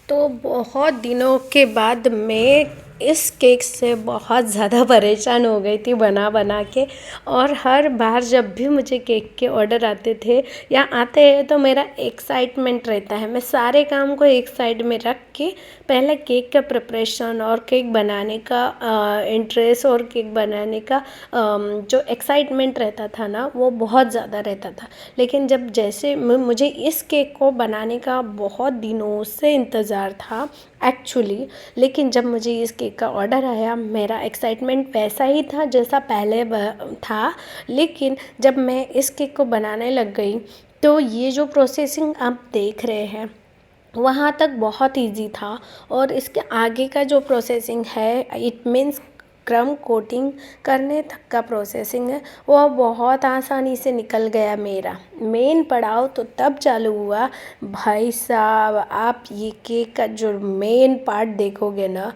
तो बहुत दिनों के बाद मैं इस केक से बहुत ज़्यादा परेशान हो गई थी बना बना के। और हर बार जब भी मुझे केक के ऑर्डर आते थे या आते हैं तो मेरा एक्साइटमेंट रहता है। मैं सारे काम को एक साइड में रख के पहले केक का प्रिपरेशन और केक बनाने का इंटरेस्ट और केक बनाने का जो एक्साइटमेंट रहता था ना, वो बहुत ज़्यादा रहता था। लेकिन जब जैसे मुझे इस केक को बनाने का बहुत दिनों से इंतज़ार था एक्चुअली। लेकिन जब मुझे इस केक का ऑर्डर आया, मेरा एक्साइटमेंट वैसा ही था जैसा पहले था। लेकिन जब मैं इस केक को बनाने लग गई तो ये जो प्रोसेसिंग आप देख रहे हैं वहाँ तक बहुत इजी था। और इसके आगे का जो प्रोसेसिंग है, इट मीन्स क्रम कोटिंग करने तक का प्रोसेसिंग है, वो बहुत आसानी से निकल गया। मेरा मेन पड़ाव तो तब चालू हुआ। भाई साहब, आप ये केक का जो मेन पार्ट देखोगे ना,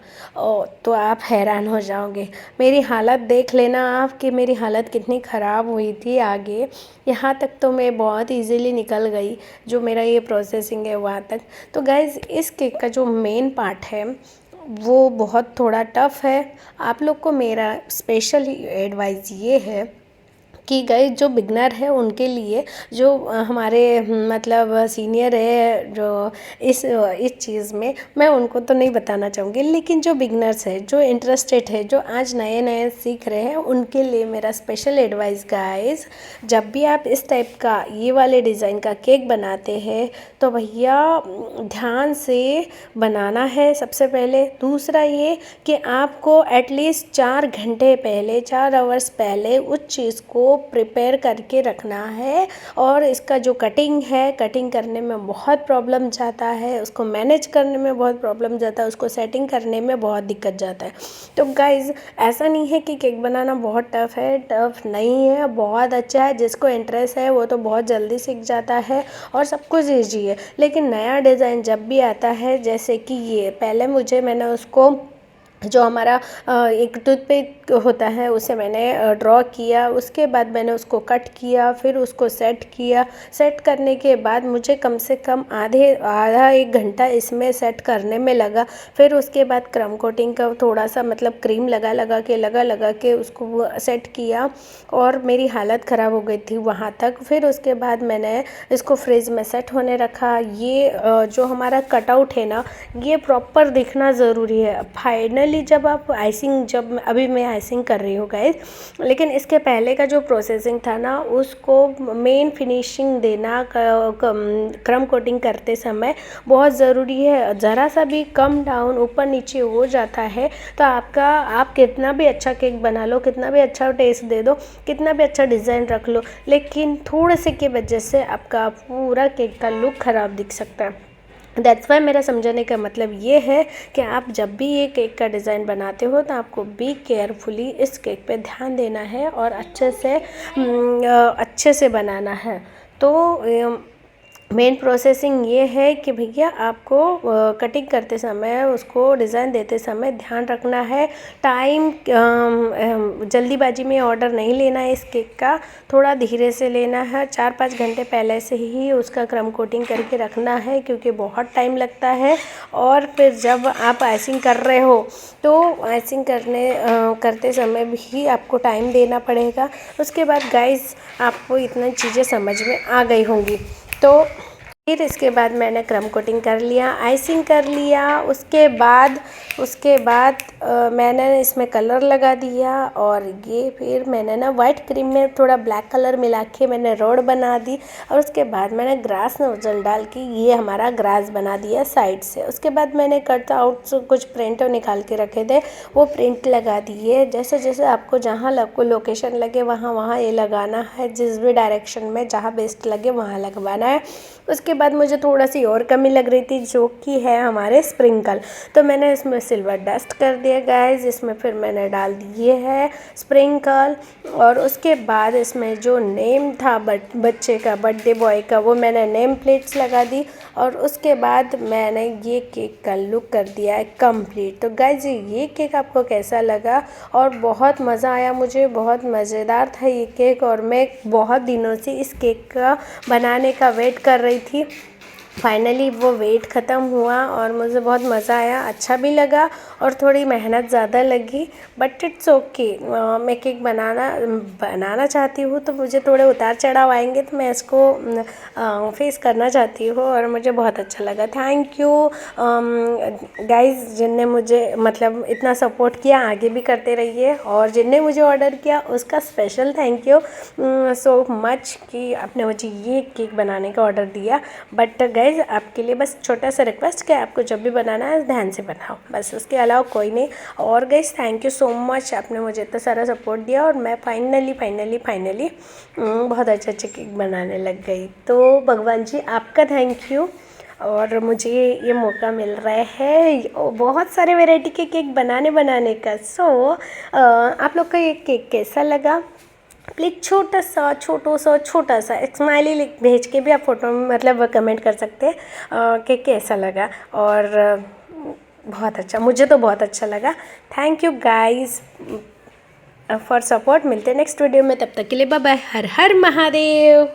तो आप हैरान हो जाओगे। मेरी हालत देख लेना आप कि मेरी हालत कितनी ख़राब हुई थी आगे। यहाँ तक तो मैं बहुत इजीली निकल गई, जो मेरा ये प्रोसेसिंग है वहाँ तक। तो गाइज़, इस केक का जो मेन पार्ट है वो बहुत थोड़ा टफ़ है। आप लोग को मेरा स्पेशल एडवाइस ये है कि गाइस, जो बिगनर है उनके लिए, जो हमारे मतलब सीनियर है जो इस चीज़ में, मैं उनको तो नहीं बताना चाहूँगी। लेकिन जो बिगनर्स है, जो इंटरेस्टेड है, जो आज नए नए सीख रहे हैं, उनके लिए मेरा स्पेशल एडवाइस गाइस, जब भी आप इस टाइप का ये वाले डिज़ाइन का केक बनाते हैं तो भैया ध्यान से बनाना है सबसे पहले। दूसरा ये कि आपको एटलीस्ट 4 घंटे पहले, 4 आवर्स पहले उस चीज़ को प्रिपेयर करके रखना है। और इसका जो कटिंग है, कटिंग करने में बहुत प्रॉब्लम जाता है, उसको मैनेज करने में बहुत प्रॉब्लम जाता है, उसको सेटिंग करने में बहुत दिक्कत जाता है। तो गाइज़, ऐसा नहीं है कि केक बनाना बहुत टफ़ है, टफ़ नहीं है, बहुत अच्छा है। जिसको इंटरेस्ट है वो तो बहुत जल्दी सीख जाता है और सब कुछ ईजी है। लेकिन नया डिज़ाइन जब भी आता है, जैसे कि ये पहले मैंने उसको, जो हमारा एक टूथपिक होता है, उसे मैंने ड्रॉ किया। उसके बाद मैंने उसको कट किया, फिर उसको सेट किया। सेट करने के बाद मुझे कम से कम आधा 1 घंटा इसमें सेट करने में लगा। फिर उसके बाद क्रम कोटिंग का थोड़ा सा मतलब क्रीम लगा लगा के उसको सेट किया और मेरी हालत ख़राब हो गई थी वहाँ तक। फिर उसके बाद मैंने इसको फ्रिज में सेट होने रखा। ये जो हमारा कटआउट है ना, ये प्रॉपर दिखना ज़रूरी है। फाइनली जब आप आइसिंग, जब अभी मैं आइसिंग कर रही हूँ गाइस, लेकिन इसके पहले का जो प्रोसेसिंग था ना, उसको मेन फिनिशिंग देना क्रम कोटिंग करते समय बहुत ज़रूरी है। ज़रा सा भी कम डाउन, ऊपर नीचे हो जाता है तो आप कितना भी अच्छा केक बना लो, कितना भी अच्छा टेस्ट दे दो, कितना भी अच्छा डिज़ाइन रख लो, लेकिन थोड़े से की वजह से आपका पूरा केक का लुक ख़राब दिख सकता है। दैट्स वाई मेरा समझाने का मतलब ये है कि आप जब भी ये केक का डिज़ाइन बनाते हो तो आपको बी केयरफुली इस केक पे ध्यान देना है और अच्छे से बनाना है। तो मेन प्रोसेसिंग ये है कि भैया आपको कटिंग करते समय, उसको डिज़ाइन देते समय ध्यान रखना है। टाइम जल्दीबाजी में ऑर्डर नहीं लेना है इस केक का, थोड़ा धीरे से लेना है। 4-5 घंटे पहले से ही उसका क्रम कोटिंग करके रखना है, क्योंकि बहुत टाइम लगता है। और फिर जब आप आइसिंग कर रहे हो तो आइसिंग करते समय भी आपको टाइम देना पड़ेगा। उसके बाद गाइस, आपको इतनी चीज़ें समझ में आ गई होंगी। तो फिर इसके बाद मैंने क्रम कोटिंग कर लिया, आइसिंग कर लिया। उसके बाद मैंने इसमें कलर लगा दिया। और ये फिर मैंने ना वाइट क्रीम में थोड़ा ब्लैक कलर मिला के मैंने रोड बना दी। और उसके बाद मैंने ग्रास नोजल डाल के ये हमारा ग्रास बना दिया साइड से। उसके बाद मैंने कट आउट कुछ प्रिंट निकाल के रखे थे, वो प्रिंट लगा दिए। जैसे जैसे आपको जहाँ लोकेशन लगे वहाँ ये लगाना है, जिस भी डायरेक्शन में जहाँ बेस्ट लगे वहाँ लगवाना है। उसके बाद मुझे थोड़ा सी और कमी लग रही थी, जो कि है हमारे स्प्रिंकल। तो मैंने इसमें सिल्वर डस्ट कर दिया गाइस। इसमें फिर मैंने डाल दिए है स्प्रिंकल। और उसके बाद इसमें जो नेम था बच्चे का, बर्थडे बॉय का, वो मैंने नेम प्लेट्स लगा दी। और उसके बाद मैंने ये केक का लुक कर दिया है कंप्लीट। तो गाइस, ये केक आपको कैसा लगा? और बहुत मज़ा आया मुझे, बहुत मज़ेदार था ये केक। और मैं बहुत दिनों से इस केक का बनाने का वेट कर रही थी। फाइनली वो वेट ख़त्म हुआ और मुझे बहुत मज़ा आया, अच्छा भी लगा और थोड़ी मेहनत ज़्यादा लगी, बट इट्स ओके। मैं केक बनाना चाहती हूँ तो मुझे थोड़े उतार चढ़ाव आएंगे, तो मैं इसको फेस करना चाहती हूँ और मुझे बहुत अच्छा लगा। थैंक यू गाइज़, जिनने मुझे मतलब इतना सपोर्ट किया, आगे भी करते रहिए, और जिनने मुझे ऑर्डर किया उसका special thank you so much कि आपने मुझे ये केक बनाने का ऑर्डर दिया। बट गाइज़, आपके लिए बस छोटा सा रिक्वेस्ट कि आपको जब भी बनाना है ध्यान से बनाओ, बस उसके अलावा कोई नहीं। और guys, thank you so much, आपने मुझे इतना सारा सपोर्ट दिया और मैं फाइनली बहुत अच्छे केक बनाने लग गई। तो भगवान जी आपका थैंक यू, और मुझे ये मौका मिल रहा है बहुत सारे वैरायटी के केक बनाने का। सो आप लोग का ये केक कैसा लगा? प्लीज़ छोटा सा एक स्माइली लिख भेज के भी आप फोटो में मतलब कमेंट कर सकते हैं कि कैसा लगा। और बहुत अच्छा, मुझे तो बहुत अच्छा लगा। Thank you guys for support. मिलते हैं नेक्स्ट वीडियो में, तब तक के लिए बाय बाय। हर हर महादेव।